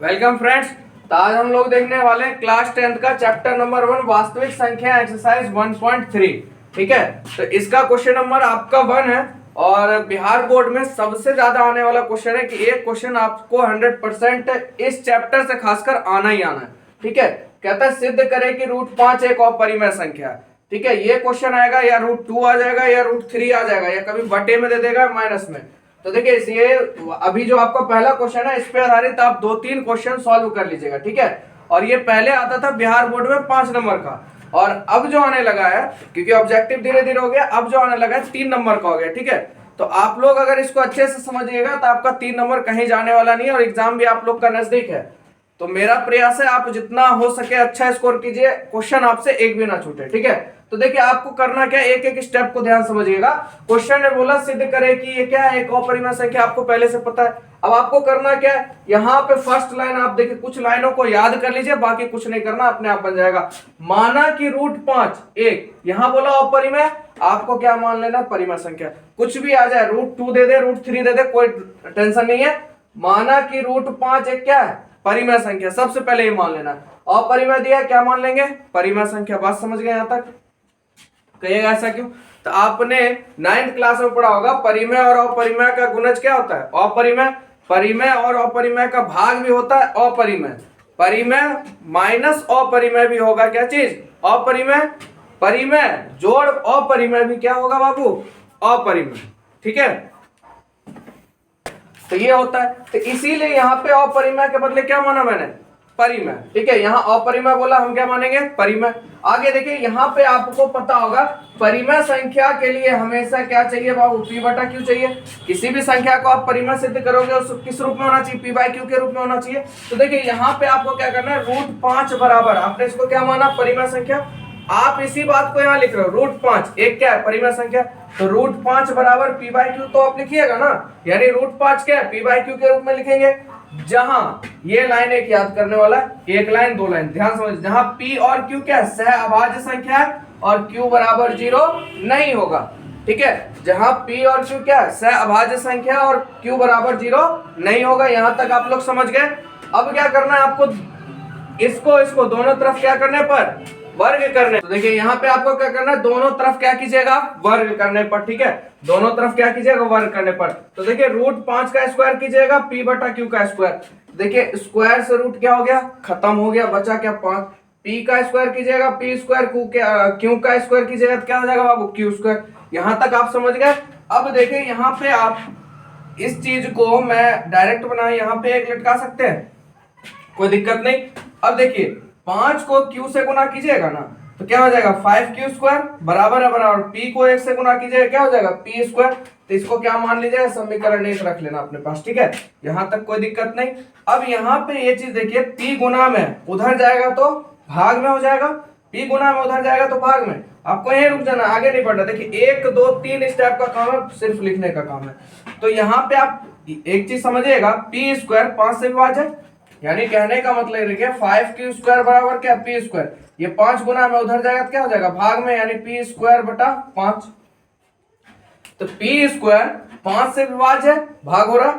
Welcome friends. तो आज हम लोग देखने वाले हैं क्लास 10th का चैप्टर नंबर 1 वास्तविक संख्या एक्सरसाइज 1.3। ठीक है, तो इसका क्वेश्चन नंबर आपका 1 है और बिहार बोर्ड में सबसे ज्यादा आने वाला क्वेश्चन है कि एक क्वेश्चन आपको 100% इस चैप्टर से खासकर आना ही आना है। ठीक है, कहता है सिद्ध करे कि √5 एक अपरिमेय संख्या है। ठीक है, ये क्वेश्चन आएगा या √2 आ जाएगा या √3 आ जाएगा या कभी बटे में दे देगा माइनस में। तो देखिए ये अभी जो आपका पहला क्वेश्चन है इस पे आधारित आप 2-3 क्वेश्चन सॉल्व कर लीजिएगा। ठीक है, और ये पहले आता था बिहार बोर्ड में 5 नंबर का और अब जो आने लगा है, क्योंकि ऑब्जेक्टिव धीरे धीरे हो गया, अब जो आने लगा है 3 नंबर का हो गया। ठीक है, तो आप लोग अगर इसको अच्छे से समझिएगा तो आपका 3 नंबर कहीं जाने वाला नहीं है और एग्जाम भी आप लोग का नजदीक है। तो मेरा प्रयास है आप जितना हो सके अच्छा स्कोर कीजिए, क्वेश्चन आपसे एक भी ना छूटे। ठीक है, तो देखिए आपको करना क्या, एक एक स्टेप को ध्यान समझिएगा। क्वेश्चन ने बोला सिद्ध करे कि ये क्या है, एक अपरिमेय संख्या, आपको पहले से पता है। अब आपको करना क्या है, यहाँ पे फर्स्ट लाइन आप देखिए, कुछ लाइनों को याद कर लीजिए, बाकी कुछ नहीं करना, अपने आप बन जाएगा। माना कि √5 एक, यहाँ बोला अपरिमेय, आपको क्या मान लेना, परिमेय संख्या। कुछ भी आ जाए, √2 दे दे, √3 दे दे, कोई टेंशन नहीं है। माना कि √5 एक क्या है, परिमेय संख्या, सबसे पहले ये मान लेना। अपरिमेय दिया, क्या मान लेंगे, परिमेय संख्या। बात समझ गए यहां तक? कहिएगा ऐसा क्यों? तो आपने 9th क्लास में पढ़ा होगा परिमेय और अपरिमेय का गुणज क्या होता है, अपरिमेय। परिमेय और अपरिमेय का भाग भी होता है अपरिमेय। परिमेय माइनस अपरिमेय भी होगा क्या चीज, अपरिमेय। परिमेय जोड़ अपरिमेय भी क्या होगा बाबू, अपरिमेय। ठीक है, तो ये होता है। तो इसीलिए यहाँ पे अपरिमेय के बदले क्या माना मैंने, परिमेय। ठीक है, यहाँ अपरिमेय बोला, हम क्या मानेंगे, परिमेय। आगे देखिए, यहाँ पे आपको पता होगा परिमेय संख्या के लिए हमेशा क्या चाहिए बाबू, p/q चाहिए। किसी भी संख्या को आप परिमेय सिद्ध करोगे उस किस रूप में होना चाहिए, p/q के रूप में होना चाहिए। तो देखिए यहाँ पे आपको क्या करना है, √5 बराबर, आपने इसको क्या माना, परिमेय संख्या। आप इसी बात को यहाँ लिख रहे हो, √5 एक क्या है, परिमेय संख्या। तो √5 बराबर p/q तो आप लिखिएगा ना, यानी √5 क्या है, p/q के रूप में लिखेंगे। जहां ये लाइन एक याद करने वाला, एक लाइन दो लाइन ध्यान समझ, जहां p और q क्या सह अभाज्य संख्या है और q बराबर 0 नहीं होगा। ठीक है, जहां p और q क्या सह अभाज्य संख्या और q बराबर 0 नहीं होगा। यहां तक आप लोग समझ गए। अब क्या करना है आपको, इसको दोनों तरफ क्या करने पर, वर्ग करने। तो देखिए यहाँ पे आपको क्या करना है, दोनों तरफ क्या कीजिएगा, वर्ग करने पर। ठीक है, दोनों तरफ क्या कीजिएगा, वर्ग करने पर। तो देखिए √5 का स्क्वायर कीजिएगा, p/q का स्क्वायर। देखिए स्क्वायर से रूट क्या हो गया, खत्म हो गया, बचा क्या 5। p का स्क्वायर कीजिएगा, q का स्क्वायर कीजिएगा तो क्या हो जाएगा बाबू, q²। यहाँ तक आप समझ गए। अब देखिए यहाँ पे आप इस चीज को मैं डायरेक्ट बना यहाँ पे एक लटका सकते हैं, कोई दिक्कत नहीं। अब देखिए 5 को q से गुना कीजिएगा ना तो क्या हो जाएगा, 5q² बराबर है बराबर p को 1 से गुना कीजिएगा क्या हो जाएगा, p²। तो इसको क्या मान लीजिएगा, समीकरण 1 रख लेना अपने पास। ठीक है, यहाँ तक कोई दिक्कत नहीं। अब यहाँ पे ये चीज देखिए, p गुना में उधर जाएगा तो भाग में हो जाएगा, p गुना में उधर जाएगा तो भाग में। आपको यहीं रुक जाना, आगे नहीं बढ़ना। देखिए 1 2 3 स्टेप का काम है, सिर्फ लिखने का काम है। तो यहाँ पे आप एक चीज समझिएगा, p² 5 से विभाज्य, यानी कहने का मतलब देखिए 5q² बराबर क्या, p²। ये 5 गुना में उधर जाएगा तो क्या हो जाएगा, भाग में, यानी p²/5। तो p² 5 से विभाज्य भाग हो रहा,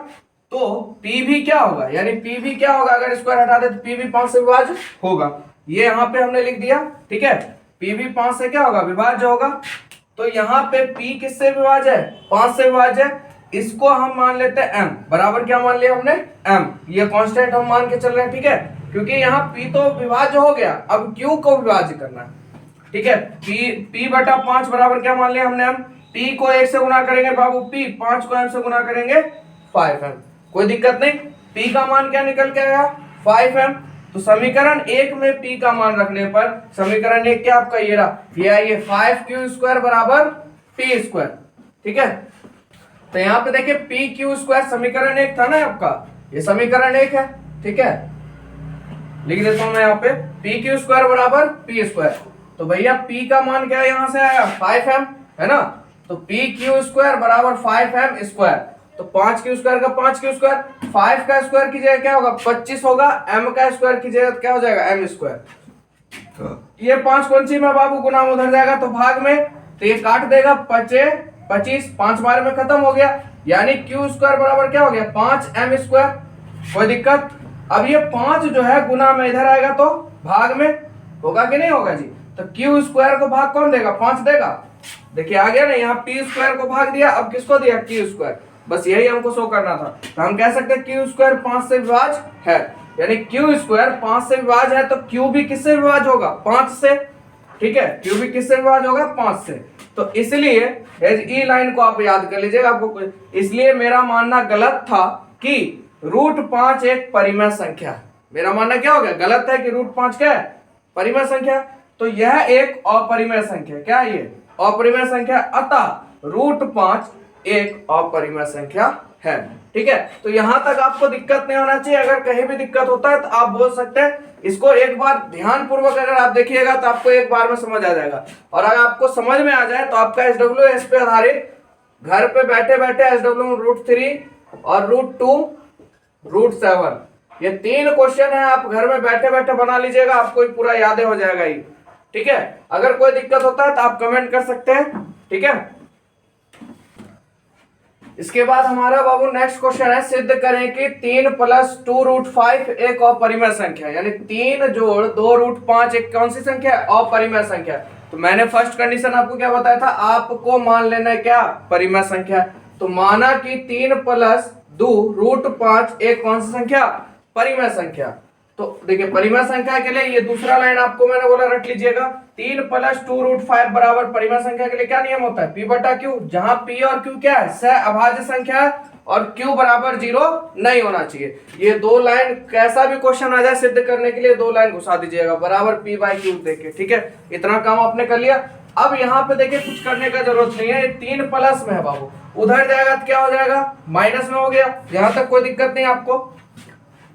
तो p भी क्या होगा, यानी p भी क्या होगा, अगर स्क्वायर हटा दे तो p भी 5 से विभाज्य होगा। ये यहाँ पे हमने लिख दिया। ठीक है, p भी 5 से क्या होगा, विभाज्य होगा। तो यहाँ पे p किससे विभाज्य है, 5 से विभाज्य। इसको हम मान लेते हैं m बराबर, क्या मान लिया हमने, m। ये कांस्टेंट हम मान के चल रहे हैं। ठीक है, क्योंकि यहाँ p तो विभाज्य हो गया, अब q को विभाज्य करना है। ठीक है, p/5 बराबर क्या मान लिया हमने, m। p को 1 से गुना करेंगे बाबू p, 5 को m से गुना करेंगे 5m। कोई दिक्कत नहीं। p का मान क्या निकल के आया, 5m। तो समीकरण 1 में p का मान रखने पर समीकरण 1 क्या आपका ये रहा, ये आइए 5q² बराबर p²। ठीक है, तो यहाँ पे देखिए pq² समीकरण 1 था ना आपका, ये समीकरण 1 है। ठीक है, लिख देता हूं मैं यहाँ पे pq² बराबर p²। तो भैया p का मान क्या है, यहाँ से आया 5m है ना, तो pq² बराबर 5m²। तो 5q² का 5q², 5 का स्क्वायर कीजिएगा क्या होगा, 25 होगा, m का स्क्वायर कीजिएगा तो क्या हो जाएगा, m²। ये 5 कौन सी में बाबू, गुना में उधर जाएगा तो भाग में, तो ये काट देगा 25, 5 बार में खत्म हो गया, यानी q² बराबर क्या हो गया, 5m²। कोई दिक्कत? अब ये 5 जो है गुना में इधर आएगा तो भाग में होगा कि नहीं होगा जी। तो क्यू स्क्वायर को भाग कौन देगा, 5 देगा। देखिए आ गया ना, यहाँ पी स्क्वायर को भाग दिया, अब किसको दिया, क्यू स्क्वायर। बस यही हमको शो करना था। तो हम कह सकते हैं क्यू स्क्वायर 5 से विभाज्य है, यानी क्यू स्क्वायर 5 से विभाज्य है तो क्यू भी किससे विभाज्य होगा, 5 से। ठीक है, क्यू भी किससे विभाज्य होगा, 5 से। तो इसलिए ई लाइन को आप याद कर लीजिएगा आपको। इसलिए मेरा मानना गलत था कि √5 एक परिमेय संख्या। मेरा मानना क्या हो गया, गलत है कि √5 क्या है, परिमेय संख्या। तो यह एक अपरिमेय संख्या, क्या है ये, अपरिमेय संख्या। अतः √5 एक अपरिमेय संख्या है। ठीक है, तो यहां तक आपको दिक्कत नहीं होना चाहिए। अगर कहीं भी दिक्कत होता है तो आप बोल सकते हैं। इसको एक बार ध्यान पूर्वक अगर आप देखिएगा तो आपको एक बार में समझ आ जाएगा। और अगर आपको समझ में आ जाए तो आपका SWS पे आधारित घर पे बैठे बैठे SW √3 और √2 √7 ये 3 क्वेश्चन है, आप घर में बैठे बैठे बना लीजिएगा, आपको पूरा याद हो जाएगा ये। ठीक है, अगर कोई दिक्कत होता है तो आप कमेंट कर सकते हैं। ठीक है, इसके बाद हमारा बाबू नेक्स्ट क्वेश्चन है, सिद्ध करें कि 3 + 2 √5 एक अपरिमेय संख्या है। यानी 3 जोड़ 2 √5 एक कौन सी संख्या है, अपरिमेय संख्या। तो मैंने फर्स्ट कंडीशन आपको क्या बताया था, आपको मान लेना है क्या, परिमेय संख्या। तो माना कि 3 + 2 √5 एक कौन सी संख्या, परिमेय संख्या। तो देखिए परिमेय संख्या के लिए ये दूसरा लाइन आपको मैंने बोला रख लीजिएगा। 3 + 2 √5 बराबर परिमेय संख्या के लिए क्या नियम होता है, P/Q, जहां P और Q क्या है, सहअभाज्य संख्या है और Q = 0 नहीं होना चाहिए। ये 2 लाइन कैसा भी क्वेश्चन आ जाए सिद्ध करने के लिए 2 लाइन घुसा दीजिएगा बराबर P/Q देके। ठीक है, इतना काम आपने कर लिया। अब यहाँ पे देखिए कुछ करने का जरूरत नहीं है, ये 3 प्लस में है बाबू, उधर जाएगा तो क्या हो जाएगा, माइनस में हो गया। यहाँ तक कोई दिक्कत नहीं आपको।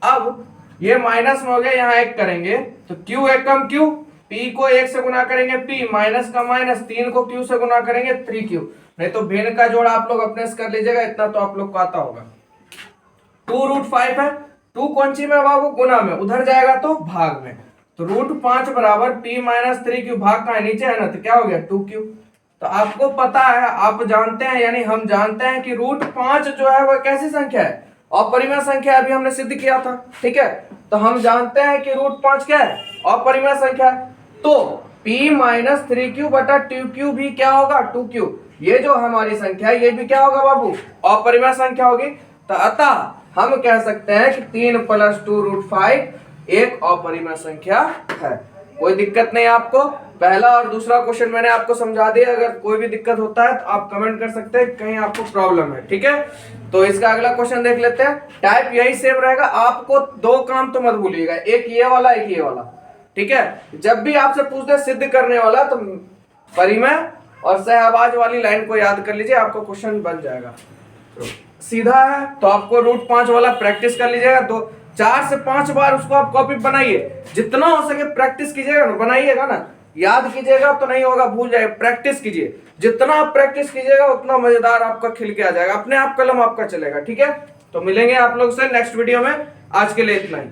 अब ये माइनस में हो गया, यहाँ 1 करेंगे तो Q एकम Q, P को 1 से गुना करेंगे P, माइनस का माइनस, 3 को Q से गुना करेंगे 3Q। नहीं तो भिन्न का जोड़ आप लोग अपने से कर लीजिएगा, इतना तो आप लोग को आता होगा। 2 √5 है, 2 कौन सी में बाबू, गुना में, उधर जाएगा तो भाग में। तो √5 बराबर P - 3Q, भाग का है नीचे है ना, तो क्या हो गया 2Q। तो आपको पता है, आप जानते हैं, यानी हम जानते हैं कि √5 जो है वह कैसी संख्या है, अपरिमेय संख्या। अभी हमने सिद्ध किया था। ठीक है, तो हम जानते हैं कि √5 क्या है, अपरिमेय संख्या। तो P - 3Q बटा 2Q भी क्या होगा, 2Q। ये जो हमारी संख्या है ये भी क्या होगा बाबू, अपरिमेय संख्या होगी। तो अतः हम कह सकते हैं कि 3 + 2 √5 एक अपरिमेय संख्या है। कोई दिक्कत नहीं आपको। पहला और दूसरा क्वेश्चन मैंने आपको समझा दिया। अगर कोई भी दिक्कत होता है तो आप कमेंट कर सकते हैं कहीं आपको प्रॉब्लम है। ठीक है, तो इसका अगला क्वेश्चन देख लेते हैं। टाइप यही सेम रहेगा, आपको 2 काम तो मत भूलिएगा, एक ये वाला एक ये वाला। ठीक है, जब भी आपसे पूछते सिद्ध करने वाला तो परिमेय और सहअभाज्य वाली लाइन को याद कर लीजिए, आपको क्वेश्चन बन जाएगा। तो सीधा है, तो आपको √5 वाला प्रैक्टिस कर लीजिएगा। 4 से 5 बार उसको आप कॉपी बनाइए, जितना हो सके प्रैक्टिस कीजिएगा ना, बनाइएगा ना, याद कीजिएगा तो नहीं होगा, भूल जाएगा। प्रैक्टिस कीजिए, जितना आप प्रैक्टिस कीजिएगा उतना मजेदार आपका खिल के आ जाएगा, अपने आप कलम आपका चलेगा। ठीक है, तो मिलेंगे आप लोग से नेक्स्ट वीडियो में। आज के लिए इतना ही।